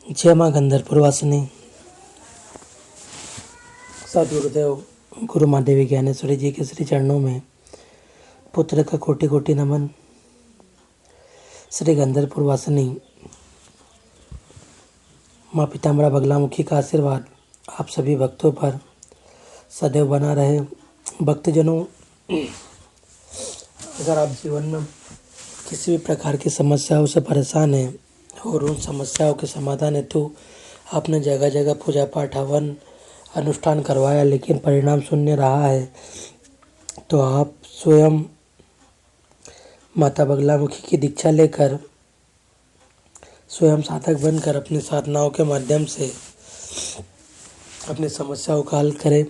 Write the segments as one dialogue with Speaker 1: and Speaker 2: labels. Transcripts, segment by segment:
Speaker 1: जय माँ गंधर्पुर वासिनी। सदगुरुदेव गुरु माँ देवी ज्ञानेश्वरी जी के श्री चरणों में पुत्र का कोटि कोटि नमन। श्री गंधर्पुर वासिनी माँ पीताम्बरा बगलामुखी का आशीर्वाद आप सभी भक्तों पर सदैव बना रहे। भक्तजनों, अगर आप जीवन में किसी भी प्रकार की समस्याओं से परेशान हैं और उन समस्याओं के समाधान हेतु आपने जगह जगह पूजा पाठ हवन अनुष्ठान करवाया लेकिन परिणाम शून्य रहा है, तो आप स्वयं माता बगलामुखी की दीक्षा लेकर स्वयं साधक बनकर अपनी साधनाओं के माध्यम से अपनी समस्याओं का हल करें।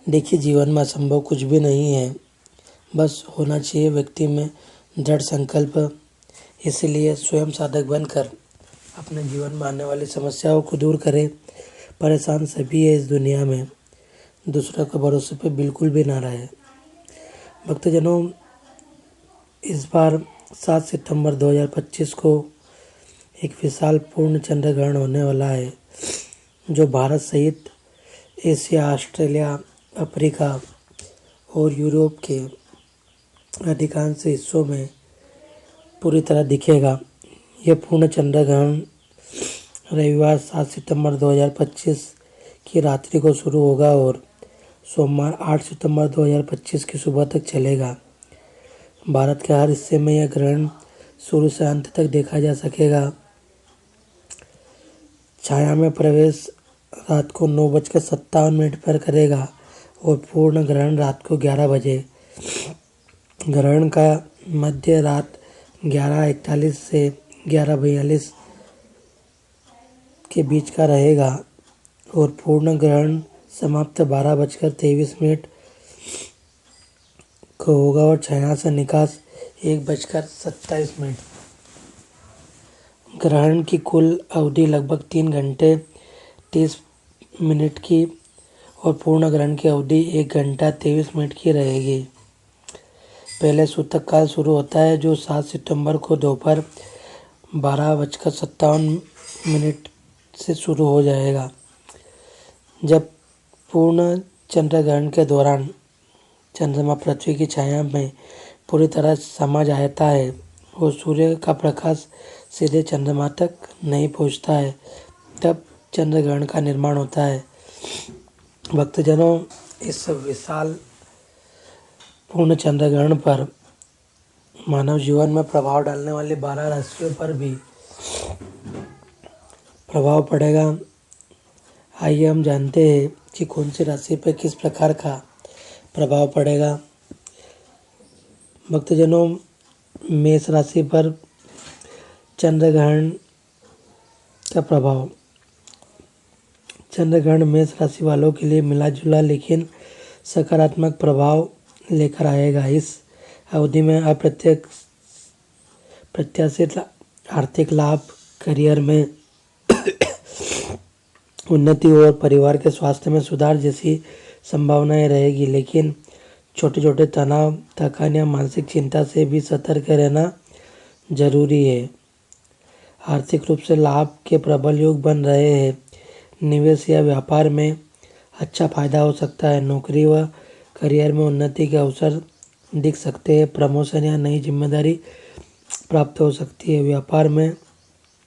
Speaker 1: देखिए, जीवन में असंभव कुछ भी नहीं है, बस होना चाहिए व्यक्ति में दृढ़ संकल्प। इसलिए स्वयं साधक बनकर अपने जीवन में आने वाली समस्याओं को दूर करें। परेशान सभी है इस दुनिया में, दूसरों के भरोसे पे बिल्कुल भी ना रहे। भक्तजनों, इस बार 7 सितंबर 2025 को एक विशाल पूर्ण चंद्र ग्रहण होने वाला है, जो भारत सहित एशिया, ऑस्ट्रेलिया, अफ्रीका और यूरोप के अधिकांश हिस्सों में पूरी तरह दिखेगा। यह पूर्ण चंद्र ग्रहण रविवार 7 सितंबर 2025 की रात्रि को शुरू होगा और सोमवार 8 सितंबर 2025 की सुबह तक चलेगा। भारत के हर हिस्से में यह ग्रहण शुरू से अंत तक देखा जा सकेगा। छाया में प्रवेश रात को 9:57 पर करेगा और पूर्ण ग्रहण रात को 11 बजे। ग्रहण का मध्य रात 11:41 से 11:42 के बीच का रहेगा और पूर्ण ग्रहण समाप्त 12:23 को होगा और छाया से निकास 1:27। ग्रहण की कुल अवधि लगभग 3 घंटे 30 मिनट की और पूर्ण ग्रहण की अवधि 1 घंटा 23 मिनट की रहेगी। पहले सूतक काल शुरू होता है, जो 7 सितंबर को दोपहर 12:57 से शुरू हो जाएगा, जब पूर्ण चंद्र ग्रहण के दौरान चंद्रमा पृथ्वी की छाया में पूरी तरह समा जाता है और सूर्य का प्रकाश सीधे चंद्रमा तक नहीं पहुंचता है, तब चंद्र ग्रहण का निर्माण होता है। भक्तजनों, इस विशाल पूर्ण चंद्र ग्रहण पर मानव जीवन में प्रभाव डालने वाली 12 राशियों पर भी प्रभाव पड़ेगा। आइए हम जानते हैं कि कौन सी राशि पर किस प्रकार का प्रभाव पड़ेगा। भक्तजनों, मेष राशि पर चंद्र ग्रहण का प्रभाव। चंद्र ग्रहण मेष राशि वालों के लिए मिला जुला लेकिन सकारात्मक प्रभाव लेकर आएगा। इस अवधि में अप्रत्याशित आर्थिक लाभ, करियर में उन्नति और परिवार के स्वास्थ्य में सुधार जैसी संभावनाएं रहेगी, लेकिन छोटे छोटे तनाव, थकान या मानसिक चिंता से भी सतर्क रहना जरूरी है। आर्थिक रूप से लाभ के प्रबल योग बन रहे हैं। निवेश या व्यापार में अच्छा फायदा हो सकता है। नौकरी व करियर में उन्नति के अवसर दिख सकते हैं। प्रमोशन या नई जिम्मेदारी प्राप्त हो सकती है। व्यापार में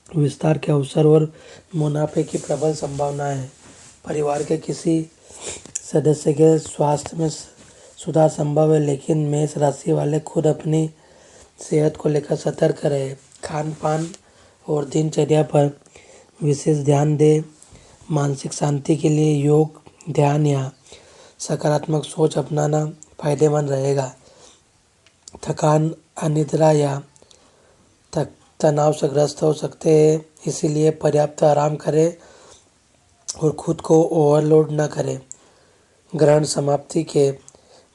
Speaker 1: विस्तार के अवसर और मुनाफे की प्रबल संभावना है। परिवार के किसी सदस्य के स्वास्थ्य में सुधार संभव है, लेकिन मेष राशि वाले खुद अपनी सेहत को लेकर सतर्क रहे। खान पान और दिनचर्या पर विशेष ध्यान दें। मानसिक शांति के लिए योग, ध्यान या सकारात्मक सोच अपनाना फायदेमंद रहेगा। थकान, अनिद्रा या तनाव से ग्रस्त हो सकते हैं, इसीलिए पर्याप्त आराम करें और खुद को ओवरलोड न करें। ग्रहण समाप्ति के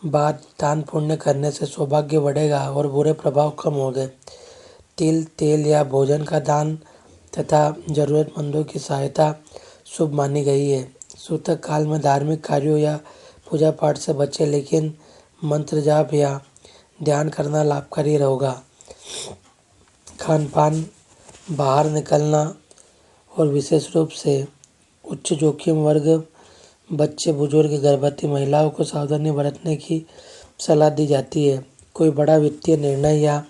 Speaker 1: बाद दान पुण्य करने से सौभाग्य बढ़ेगा और बुरे प्रभाव कम होंगे। तिल, तेल या भोजन का दान तथा जरूरतमंदों की सहायता शुभ मानी गई है। सूतक काल में धार्मिक कार्यों या पूजा पाठ से बचें, लेकिन मंत्र जाप या ध्यान करना लाभकारी होगा। खान पान, बाहर निकलना और विशेष रूप से उच्च जोखिम वर्ग, बच्चे, बुजुर्ग, गर्भवती महिलाओं को सावधानी बरतने की सलाह दी जाती है। कोई बड़ा वित्तीय निर्णय या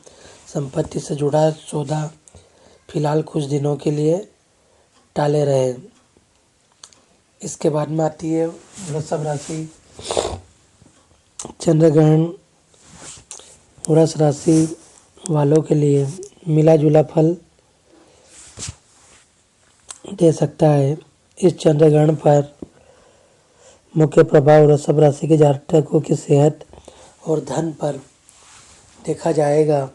Speaker 1: संपत्ति से जुड़ा सौदा फिलहाल कुछ दिनों के लिए टाले रहे। इसके बाद में आती है वृषभ राशि। चंद्र ग्रहण वृष राशि वालों के लिए मिला जुला फल दे सकता है। इस चंद्र ग्रहण पर मुख्य प्रभाव वृषभ राशि के जातकों की सेहत और धन पर देखा जाएगा।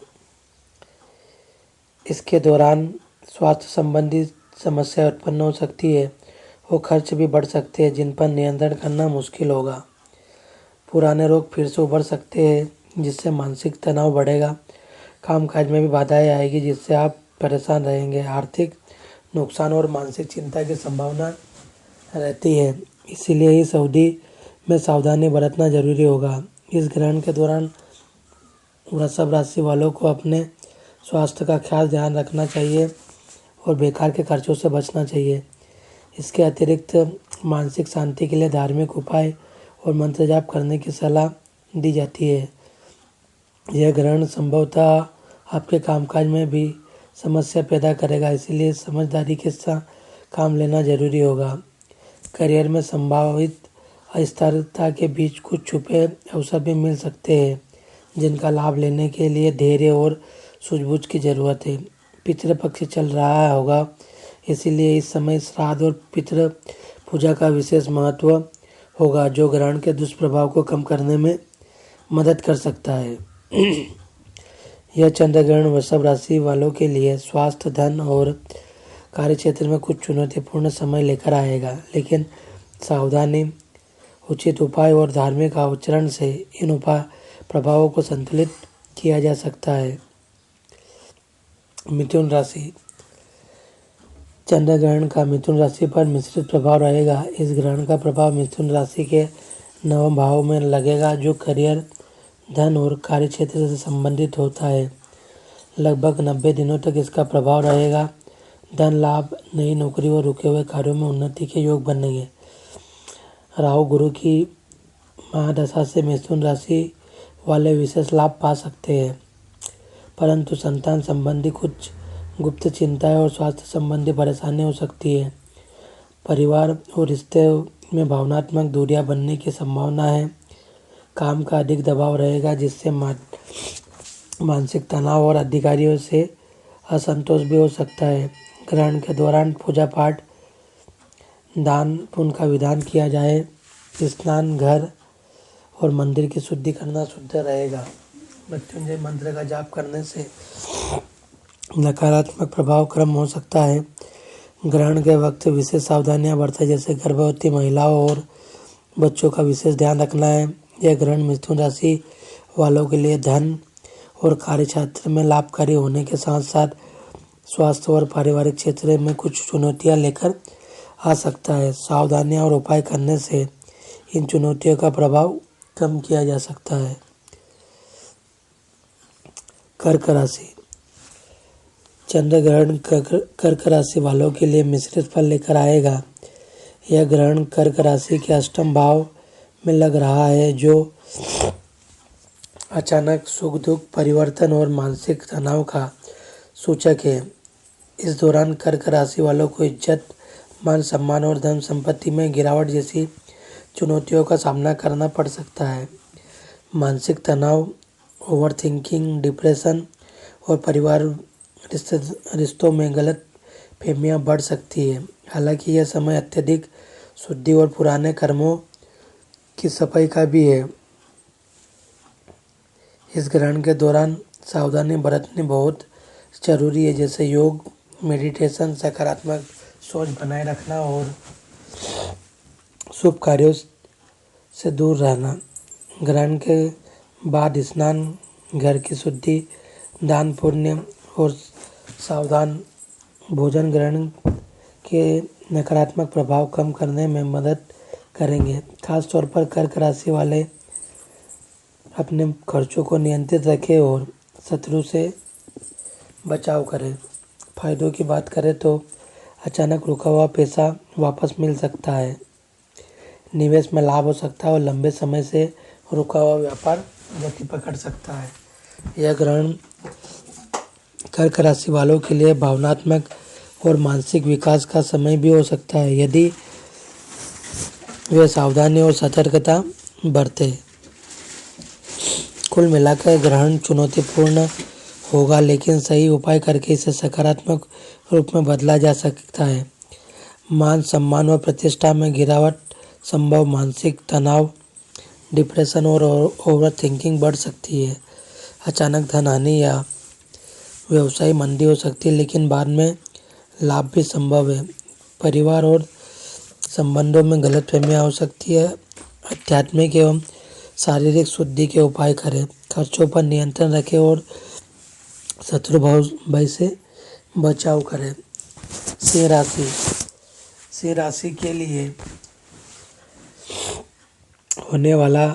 Speaker 1: इसके दौरान स्वास्थ्य संबंधी समस्या उत्पन्न हो सकती है और खर्च भी बढ़ सकते हैं जिन पर नियंत्रण करना मुश्किल होगा। पुराने रोग फिर से उभर सकते हैं जिससे मानसिक तनाव बढ़ेगा। कामकाज में भी बाधाएं आएगी जिससे आप परेशान रहेंगे। आर्थिक नुकसान और मानसिक चिंता की संभावना रहती है, इसीलिए इस अवधि में सावधानी बरतना जरूरी होगा। इस ग्रहण के दौरान वृषभ राशि वालों को अपने स्वास्थ्य का खास ध्यान रखना चाहिए और बेकार के खर्चों से बचना चाहिए। इसके अतिरिक्त मानसिक शांति के लिए धार्मिक उपाय और मंत्र जाप करने की सलाह दी जाती है। यह ग्रहण संभवतः आपके कामकाज में भी समस्या पैदा करेगा, इसीलिए समझदारी के साथ काम लेना जरूरी होगा। करियर में संभावित अस्थिरता के बीच कुछ छुपे अवसर भी मिल सकते हैं जिनका लाभ लेने के लिए धैर्य और सूझबूझ की जरूरत है। पितृपक्ष चल रहा होगा, इसीलिए इस समय श्राद्ध और पितृ पूजा का विशेष महत्व होगा जो ग्रहण के दुष्प्रभाव को कम करने में मदद कर सकता है। यह चंद्र ग्रहण वृषभ राशि वालों के लिए स्वास्थ्य, धन और कार्य क्षेत्र में कुछ चुनौतीपूर्ण समय लेकर आएगा, लेकिन सावधानी, उचित उपाय और धार्मिक आचरण से इन प्रभावों को संतुलित किया जा सकता है। मिथुन राशि। चंद्र ग्रहण का मिथुन राशि पर मिश्रित प्रभाव रहेगा। इस ग्रहण का प्रभाव मिथुन राशि के नवम भाव में लगेगा जो करियर, धन और कार्य क्षेत्र से संबंधित होता है। लगभग 90 दिनों तक इसका प्रभाव रहेगा। धन लाभ, नई नौकरी और रुके हुए कार्यों में उन्नति के योग बनेंगे। राहु गुरु की महादशा से मिथुन राशि वाले विशेष लाभ पा सकते हैं, परंतु संतान संबंधी कुछ गुप्त चिंताएं और स्वास्थ्य संबंधी परेशानी हो सकती है। परिवार और रिश्ते में भावनात्मक दूरियां बनने की संभावना है। काम का अधिक दबाव रहेगा जिससे मानसिक तनाव और अधिकारियों से असंतोष भी हो सकता है। ग्रहण के दौरान पूजा पाठ, दान पुण्य का विधान किया जाए। स्नान, घर और मंदिर की शुद्धि करना शुद्ध रहेगा। मृत्युंजय मंत्र का जाप करने से नकारात्मक प्रभाव कम हो सकता है। ग्रहण के वक्त विशेष सावधानियां बरतें, जैसे गर्भवती महिलाओं और बच्चों का विशेष ध्यान रखना है। यह ग्रहण मिथुन राशि वालों के लिए धन और कार्य क्षेत्र में लाभकारी होने के साथ साथ स्वास्थ्य और पारिवारिक क्षेत्र में कुछ चुनौतियां लेकर आ सकता है। सावधानियां और उपाय करने से इन चुनौतियों का प्रभाव कम किया जा सकता है। कर्क राशि। चंद्र ग्रहण कर्क राशि वालों के लिए मिश्रित फल लेकर आएगा। यह ग्रहण कर्क राशि के अष्टम भाव में लग रहा है जो अचानक सुख दुख, परिवर्तन और मानसिक तनाव का सूचक है। इस दौरान कर्क राशि वालों को इज्जत, मान सम्मान और धन संपत्ति में गिरावट जैसी चुनौतियों का सामना करना पड़ सकता है। मानसिक तनाव, ओवर थिंकिंग, डिप्रेशन और परिवार रिश्तों में गलत फहमियाँ बढ़ सकती है। हालांकि यह समय अत्यधिक शुद्धि और पुराने कर्मों की सफाई का भी है। इस ग्रहण के दौरान सावधानी बरतनी बहुत जरूरी है, जैसे योग, मेडिटेशन, सकारात्मक सोच बनाए रखना और शुभ कार्यों से दूर रहना। ग्रहण के बाद स्नान, घर की शुद्धि, दान पुण्य और सावधान भोजन ग्रहण के नकारात्मक प्रभाव कम करने में मदद करेंगे। खास तौर पर कर्क राशि वाले अपने खर्चों को नियंत्रित रखें और शत्रु से बचाव करें। फायदों की बात करें तो अचानक रुका हुआ पैसा वापस मिल सकता है, निवेश में लाभ हो सकता है और लंबे समय से रुका हुआ व्यापार गति पकड़ सकता है। यह ग्रहण कर्क राशि वालों के लिए भावनात्मक और मानसिक विकास का समय भी हो सकता है यदि वे सावधानी और सतर्कता बरते। कुल मिलाकर ग्रहण चुनौतीपूर्ण होगा, लेकिन सही उपाय करके इसे सकारात्मक रूप में बदला जा सकता है। मान सम्मान और प्रतिष्ठा में गिरावट संभव, मानसिक तनाव, डिप्रेशन और ओवर थिंकिंग बढ़ सकती है। अचानक धन हानि या व्यवसाय मंदी हो सकती है, लेकिन बाद में लाभ भी संभव है। परिवार और संबंधों में गलतफहमियां हो सकती है। आध्यात्मिक एवं शारीरिक शुद्धि के उपाय करें, खर्चों पर नियंत्रण रखें और शत्रु भय से बचाव करें। सिंह राशि के लिए होने वाला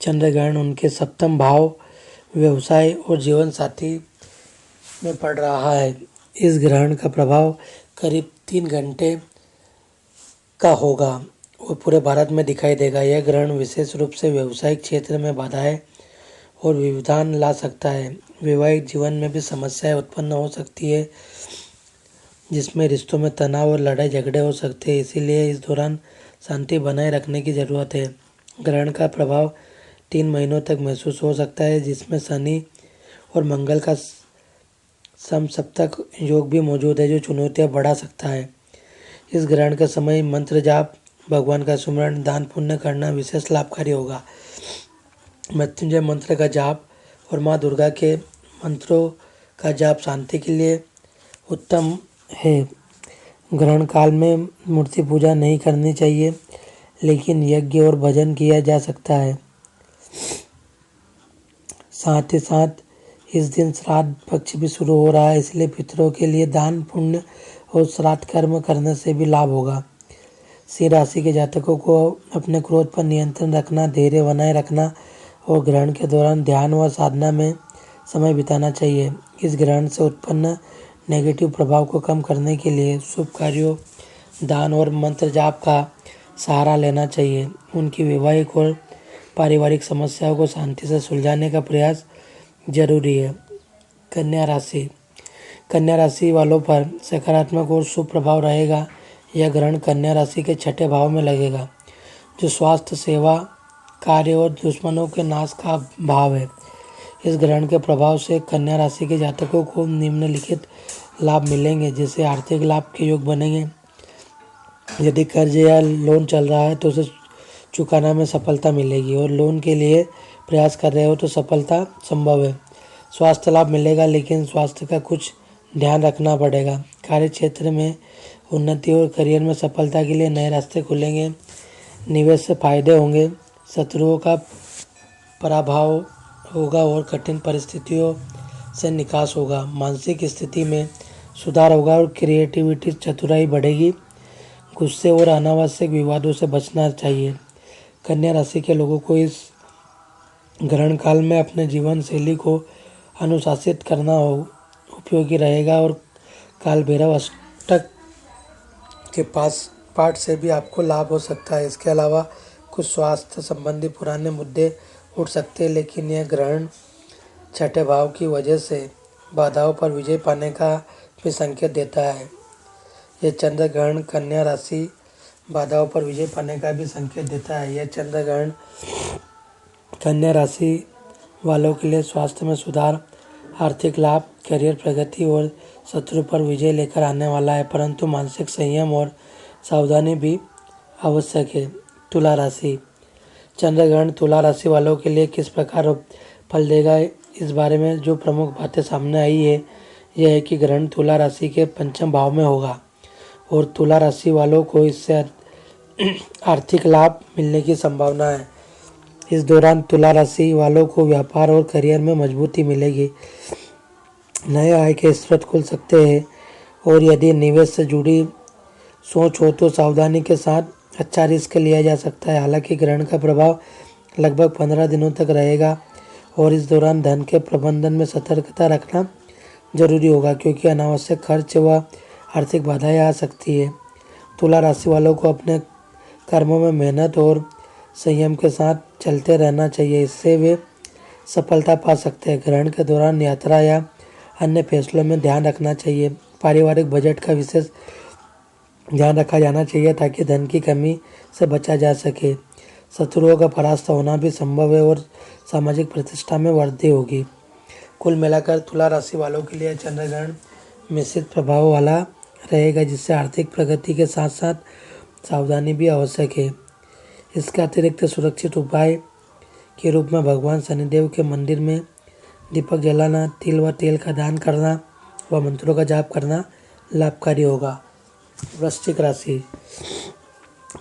Speaker 1: चंद्र ग्रहण उनके सप्तम भाव, व्यवसाय और जीवन साथी में पड़ रहा है। इस ग्रहण का प्रभाव करीब 3 घंटे का होगा और पूरे भारत में दिखाई देगा। यह ग्रहण विशेष रूप से व्यवसायिक क्षेत्र में बाधाएं और व्यवधान ला सकता है। वैवाहिक जीवन में भी समस्याएं उत्पन्न हो सकती है, जिसमें रिश्तों में तनाव और लड़ाई झगड़े हो सकते हैं। इसीलिए इस दौरान शांति बनाए रखने की जरूरत है। ग्रहण का प्रभाव 3 महीनों तक महसूस हो सकता है, जिसमें शनि और मंगल का समसप्तक योग भी मौजूद है, जो चुनौतियां बढ़ा सकता है। इस ग्रहण के समय मंत्र जाप, भगवान का सुमरण, दान पुण्य करना विशेष लाभकारी होगा। मृत्युंजय मंत्र का जाप और माँ दुर्गा के मंत्रों का जाप शांति के लिए उत्तम है। ग्रहण काल में मूर्ति पूजा नहीं करनी चाहिए, लेकिन यज्ञ और भजन किया जा सकता है। साथ ही साथ इस दिन श्राद्ध पक्ष भी शुरू हो रहा है, इसलिए पितरों के लिए दान पुण्य और श्राद्ध कर्म करने से भी लाभ होगा। सिंह राशि के जातकों को अपने क्रोध पर नियंत्रण रखना, धैर्य बनाए रखना और ग्रहण के दौरान ध्यान व साधना में समय बिताना चाहिए। इस ग्रहण से उत्पन्न नेगेटिव प्रभाव को कम करने के लिए शुभ कार्यों, दान और मंत्र जाप का सहारा लेना चाहिए। उनकी वैवाहिक और पारिवारिक समस्याओं को शांति से सुलझाने का प्रयास जरूरी है। कन्या राशि वालों पर सकारात्मक और शुभ प्रभाव रहेगा। यह ग्रहण कन्या राशि के 6ठे भाव में लगेगा, जो स्वास्थ्य, सेवा, कार्य और दुश्मनों के नाश का भाव है। इस ग्रहण के प्रभाव से कन्या राशि के जातकों को निम्नलिखित लाभ मिलेंगे, जैसे आर्थिक लाभ के योग बनेंगे। यदि कर्ज या लोन चल रहा है तो उसे चुकाना में सफलता मिलेगी और लोन के लिए प्रयास कर रहे हो तो सफलता संभव है। स्वास्थ्य लाभ मिलेगा, लेकिन स्वास्थ्य का कुछ ध्यान रखना पड़ेगा। कार्य क्षेत्र में उन्नति और करियर में सफलता के लिए नए रास्ते खुलेंगे। निवेश से फायदे होंगे, शत्रुओं का पराभव होगा और कठिन परिस्थितियों से निकास होगा। मानसिक स्थिति में सुधार होगा और क्रिएटिविटी, चतुराई बढ़ेगी। गुस्से और अनावश्यक विवादों से बचना चाहिए। कन्या राशि के लोगों को इस ग्रहण काल में अपने जीवन शैली को अनुशासित करना उपयोगी रहेगा और काल भैरव अष्टक के पाठ से भी आपको लाभ हो सकता है। इसके अलावा कुछ स्वास्थ्य संबंधी पुराने मुद्दे उठ सकते हैं, लेकिन यह ग्रहण 6ठे भाव की वजह से बाधाओं पर विजय पाने का भी संकेत देता है। यह चंद्र ग्रहण कन्या राशि बाधाओं पर विजय पाने का भी संकेत देता है। यह चंद्र ग्रहण कन्या राशि वालों के लिए स्वास्थ्य में सुधार, आर्थिक लाभ, करियर प्रगति और शत्रु पर विजय लेकर आने वाला है, परंतु मानसिक संयम और सावधानी भी आवश्यक है। तुला राशि चंद्र ग्रहण तुला राशि वालों के लिए किस प्रकार फल देगा, इस बारे में जो प्रमुख बातें सामने आई है यह है कि ग्रहण तुला राशि के पंचम भाव में होगा और तुला राशि वालों को इससे आर्थिक लाभ मिलने की संभावना है। इस दौरान तुला राशि वालों को व्यापार और करियर में मजबूती मिलेगी, नए आय के स्रोत खुल सकते हैं और यदि निवेश से जुड़ी सोच हो तो सावधानी के साथ अच्छा रिस्क लिया जा सकता है। हालांकि ग्रहण का प्रभाव लगभग 15 दिनों तक रहेगा और इस दौरान धन के प्रबंधन में सतर्कता रखना जरूरी होगा, क्योंकि अनावश्यक खर्च व आर्थिक बाधाएं आ सकती है। तुला राशि वालों को अपने कर्मों में मेहनत और संयम के साथ चलते रहना चाहिए, इससे वे सफलता पा सकते हैं। ग्रहण के दौरान यात्रा या अन्य फैसलों में ध्यान रखना चाहिए। पारिवारिक बजट का विशेष ध्यान रखा जाना चाहिए ताकि धन की कमी से बचा जा सके। शत्रुओं का परास्त होना भी संभव है और सामाजिक प्रतिष्ठा में वृद्धि होगी। कुल मिलाकर तुला राशि वालों के लिए चंद्रग्रहण मिश्रित प्रभाव वाला रहेगा, जिससे आर्थिक प्रगति के साथ साथ सावधानी भी आवश्यक है। इसके अतिरिक्त सुरक्षित उपाय के रूप में भगवान शनिदेव के मंदिर में दीपक जलाना, तिल व तेल का दान करना व मंत्रों का जाप करना लाभकारी होगा। वृश्चिक राशि।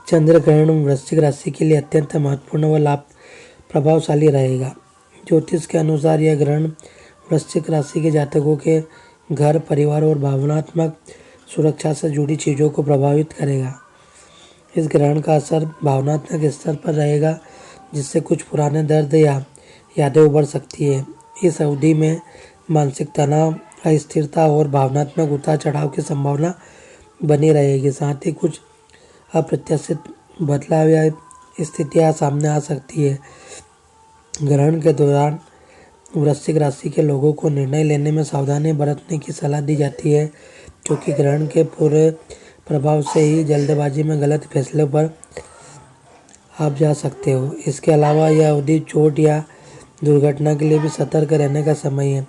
Speaker 1: चंद्र ग्रहण वृश्चिक राशि के लिए अत्यंत महत्वपूर्ण व लाभ प्रभावशाली रहेगा। ज्योतिष के अनुसार यह ग्रहण वृश्चिक राशि के जातकों के घर, परिवार और भावनात्मक सुरक्षा से जुड़ी चीज़ों को प्रभावित करेगा। इस ग्रहण का असर भावनात्मक स्तर पर रहेगा, जिससे कुछ पुराने दर्द या यादें उभर सकती है। इस अवधि में मानसिक तनाव, अस्थिरता और भावनात्मक उतार चढ़ाव की संभावना बनी रहेगी। साथ ही कुछ अप्रत्याशित बदलाव या स्थितियाँ सामने आ सकती है। ग्रहण के दौरान वृश्चिक राशि के लोगों को निर्णय लेने में सावधानी बरतने की सलाह दी जाती है, क्योंकि ग्रहण के पूरे प्रभाव से ही जल्दबाजी में गलत फैसलों पर आप जा सकते हो। इसके अलावा यह अवधि चोट या दुर्घटना के लिए भी सतर्क रहने का समय है।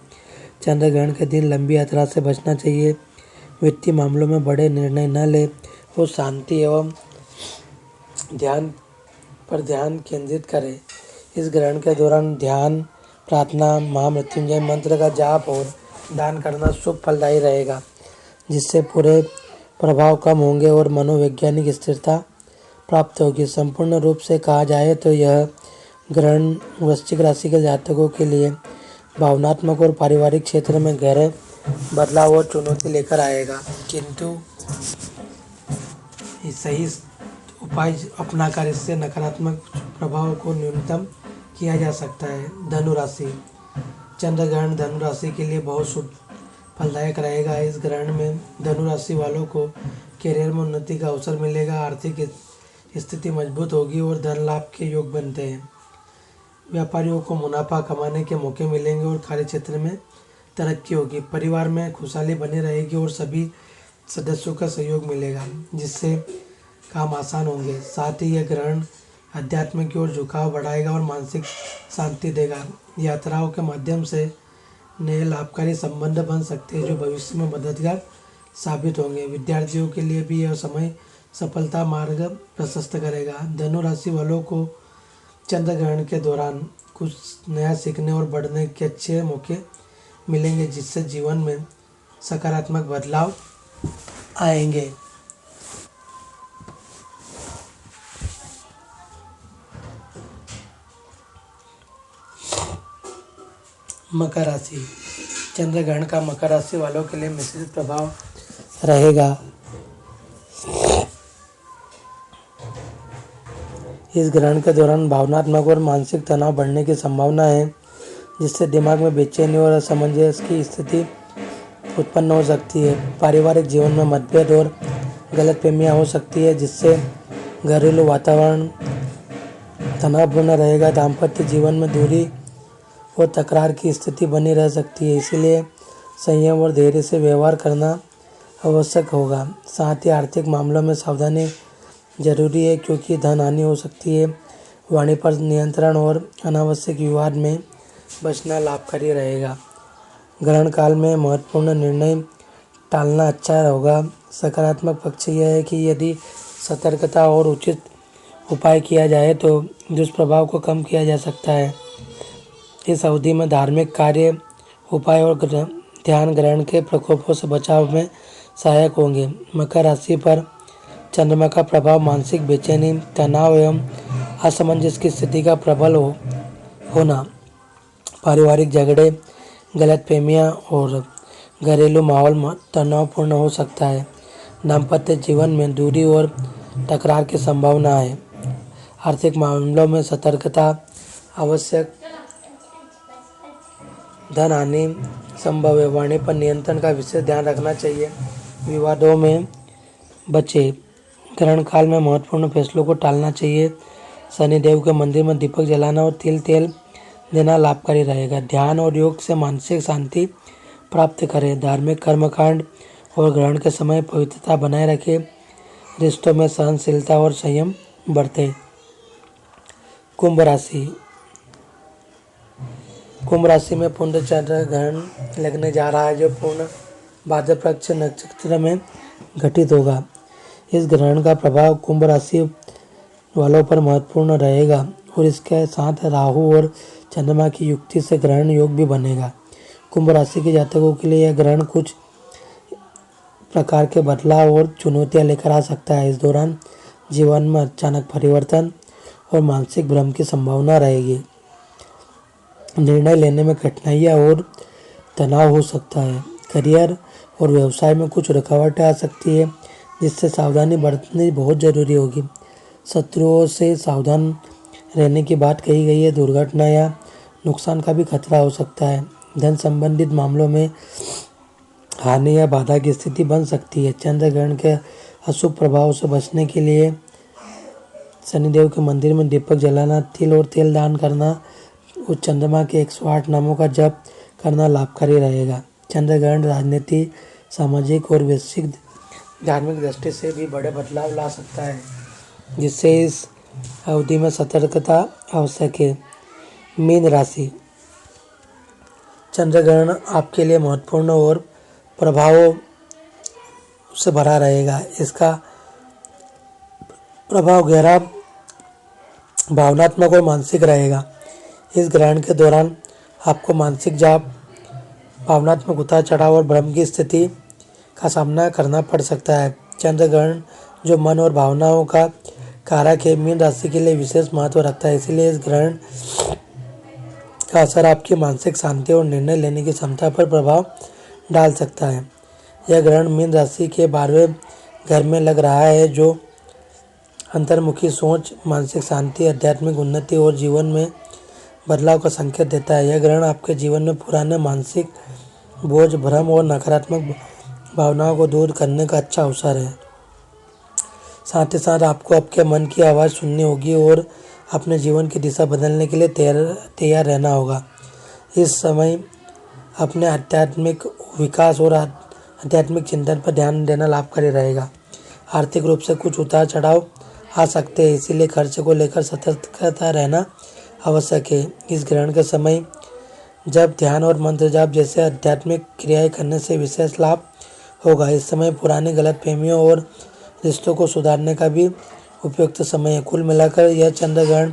Speaker 1: चंद्र ग्रहण के दिन लंबी यात्रा से बचना चाहिए। वित्तीय मामलों में बड़े निर्णय न ले और शांति एवं ध्यान केंद्रित करें। इस ग्रहण के दौरान ध्यान, प्रार्थना, महामृत्युंजय मंत्र का जाप और दान करना शुभ फलदायी रहेगा, जिससे पूरे प्रभाव कम होंगे और मनोवैज्ञानिक स्थिरता प्राप्त होगी। संपूर्ण रूप से कहा जाए तो यह ग्रहण वृश्चिक राशि के जातकों के लिए भावनात्मक और पारिवारिक क्षेत्र में गहरे बदलाव और चुनौती लेकर आएगा, किंतु सही उपाय अपनाकर इससे नकारात्मक प्रभाव को न्यूनतम किया जा सकता है। धनु राशि। चंद्र ग्रहण धनु राशि के लिए बहुत शुभ फलदायक रहेगा। इस ग्रहण में धनु राशि वालों को करियर में उन्नति का अवसर मिलेगा, आर्थिक स्थिति मजबूत होगी और धन लाभ के योग बनते हैं। व्यापारियों को मुनाफा कमाने के मौके मिलेंगे और कार्य क्षेत्र में तरक्की होगी। परिवार में खुशहाली बनी रहेगी और सभी सदस्यों का सहयोग मिलेगा, जिससे काम आसान होंगे। साथ ही यह ग्रहण अध्यात्म की ओर झुकाव बढ़ाएगा और मानसिक शांति देगा। यात्राओं के माध्यम से नए लाभकारी संबंध बन सकते हैं, जो भविष्य में मददगार साबित होंगे। विद्यार्थियों के लिए भी यह समय सफलता मार्ग प्रशस्त करेगा। धनु राशि वालों को चंद्र ग्रहण के दौरान कुछ नया सीखने और बढ़ने के अच्छे मौके मिलेंगे, जिससे जीवन में सकारात्मक बदलाव आएंगे। मकर राशि। चंद्र ग्रहण का मकर राशि वालों के लिए मिश्रित प्रभाव रहेगा। इस ग्रहण के दौरान भावनात्मक और मानसिक तनाव बढ़ने की संभावना है, जिससे दिमाग में बेचैनी और असमंजस की स्थिति उत्पन्न हो सकती है। पारिवारिक जीवन में मतभेद और गलतफहमियां हो सकती है, जिससे घरेलू वातावरण तनावपूर्ण रहेगा। दाम्पत्य जीवन में दूरी और तकरार की स्थिति बनी रह सकती है, इसलिए संयम और धैर्य से व्यवहार करना आवश्यक होगा। साथ ही आर्थिक मामलों में सावधानी जरूरी है, क्योंकि धन हानि हो सकती है। वाणी पर नियंत्रण और अनावश्यक विवाद में बचना लाभकारी रहेगा। ग्रहण काल में महत्वपूर्ण निर्णय टालना अच्छा होगा। सकारात्मक पक्ष यह है कि यदि सतर्कता और उचित उपाय किया जाए तो दुष्प्रभाव को कम किया जा सकता है। इस अवधि में धार्मिक कार्य, उपाय और ध्यान ग्रहण के प्रकोपों से बचाव में सहायक होंगे। मकर राशि पर चंद्रमा का प्रभाव मानसिक बेचैनी, तनाव एवं असमंजस की स्थिति का प्रबल होना, पारिवारिक झगड़े, गलतफहमियां और घरेलू माहौल तनावपूर्ण हो सकता है। दाम्पत्य जीवन में दूरी और टकरार की संभावना है। आर्थिक मामलों में सतर्कता आवश्यक, धन हानि संभव है। वाणी पर नियंत्रण का विशेष ध्यान रखना चाहिए। विवादों में बचे। ग्रहण काल में महत्वपूर्ण फैसलों को टालना चाहिए। शनिदेव के मंदिर में दीपक जलाना और तिल तेल देना लाभकारी रहेगा। ध्यान और योग से मानसिक शांति प्राप्त करें। धार्मिक कर्मकांड और ग्रहण के समय पवित्रता बनाए रखें। रिश्तों में सहनशीलता और संयम बरतें। कुंभ राशि में पूर्ण चंद्र ग्रहण लगने जा रहा है, जो पूर्ण भाद्रपद नक्षत्र में घटित होगा। इस ग्रहण का प्रभाव कुंभ राशि वालों पर महत्वपूर्ण रहेगा और इसके साथ राहु और चंद्रमा की युक्ति से ग्रहण योग भी बनेगा। कुंभ राशि के जातकों के लिए यह ग्रहण कुछ प्रकार के बदलाव और चुनौतियां लेकर आ सकता है। इस दौरान जीवन में अचानक परिवर्तन और मानसिक भ्रम की संभावना रहेगी। निर्णय लेने में कठिनाइयां और तनाव हो सकता है। करियर और व्यवसाय में कुछ रुकावटें आ सकती है, जिससे सावधानी बरतनी बहुत जरूरी होगी। शत्रुओं से सावधान रहने की बात कही गई है। दुर्घटना या नुकसान का भी खतरा हो सकता है। धन संबंधित मामलों में हानि या बाधा की स्थिति बन सकती है। चंद्र ग्रहण के अशुभ प्रभाव से बचने के लिए शनिदेव के मंदिर में दीपक जलाना, तिल और तेल दान करना और चंद्रमा के 108 नामों का जप करना लाभकारी रहेगा। चंद्र ग्रहण राजनीति, सामाजिक और वैश्विक धार्मिक दृष्टि से भी बड़े बदलाव ला सकता है, जिससे इस अवधि में सतर्कता आवश्यक है। मीन राशि चंद्र ग्रहण आपके लिए महत्वपूर्ण और प्रभावों से भरा रहेगा। इसका प्रभाव गहरा, भावनात्मक और मानसिक रहेगा। इस ग्रहण के दौरान आपको मानसिक चाप, भावनात्मक उतार चढ़ाव और भ्रम की स्थिति का सामना करना पड़ सकता है। चंद्र ग्रहण जो मन और भावनाओं का कारक है, मीन राशि के लिए विशेष महत्व रखता है। इसलिए इस ग्रहण का असर आपकी मानसिक शांति और निर्णय लेने की क्षमता पर प्रभाव डाल सकता है। यह ग्रहण मीन राशि के 12वें घर में लग रहा है, जो अंतर्मुखी सोच, मानसिक शांति, आध्यात्मिक उन्नति और जीवन में बदलाव का संकेत देता है। यह ग्रहण आपके जीवन में पुराने मानसिक बोझ, भ्रम और नकारात्मक भावनाओं को दूर करने का अच्छा अवसर है। साथ ही साथ आपको आपके मन की आवाज़ सुननी होगी और अपने जीवन की दिशा बदलने के लिए तैयार रहना होगा। इस समय अपने आध्यात्मिक विकास और आध्यात्मिक चिंतन पर ध्यान देना लाभकारी रहेगा। आर्थिक रूप से कुछ उतार चढ़ाव आ सकते हैं, इसीलिए खर्च को लेकर सतर्कता रहना आवश्यक है। इस ग्रहण के समय जब ध्यान और मंत्र जाप जैसे आध्यात्मिक क्रियाएं करने से विशेष लाभ होगा। इस समय पुरानी गलतफहमियों और रिश्तों को सुधारने का भी उपयुक्त समय है। कुल मिलाकर यह चंद्र ग्रहण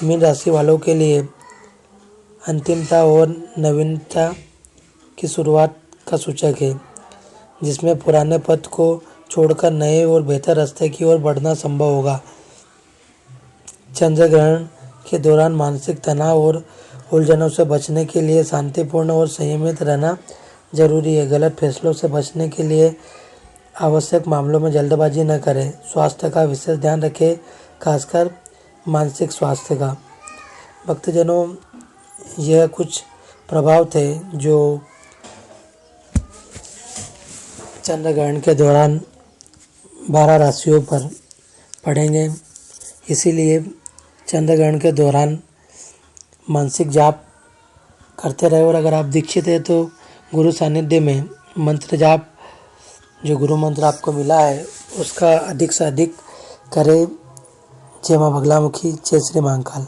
Speaker 1: मीन राशि वालों के लिए अंतिमता और नवीनता की शुरुआत का सूचक है, जिसमें पुराने पथ को छोड़कर नए और बेहतर रास्ते की ओर बढ़ना संभव होगा। चंद्र ग्रहण के दौरान मानसिक तनाव और उलझनों से बचने के लिए शांतिपूर्ण और संयमित रहना जरूरी है। गलत फैसलों से बचने के लिए आवश्यक मामलों में जल्दबाजी न करें। स्वास्थ्य का विशेष ध्यान रखें, खासकर मानसिक स्वास्थ्य का। भक्तजनों, यह कुछ प्रभाव थे जो चंद्र ग्रहण के दौरान 12 राशियों पर पड़ेंगे। इसीलिए चंद्र ग्रहण के दौरान मानसिक जाप करते रहे और अगर आप दीक्षित हैं तो गुरु सानिध्य में मंत्र जाप, जो गुरु मंत्र आपको मिला है, उसका अधिक से अधिक करें। जय मां बगलामुखी, जय श्री महाकाल।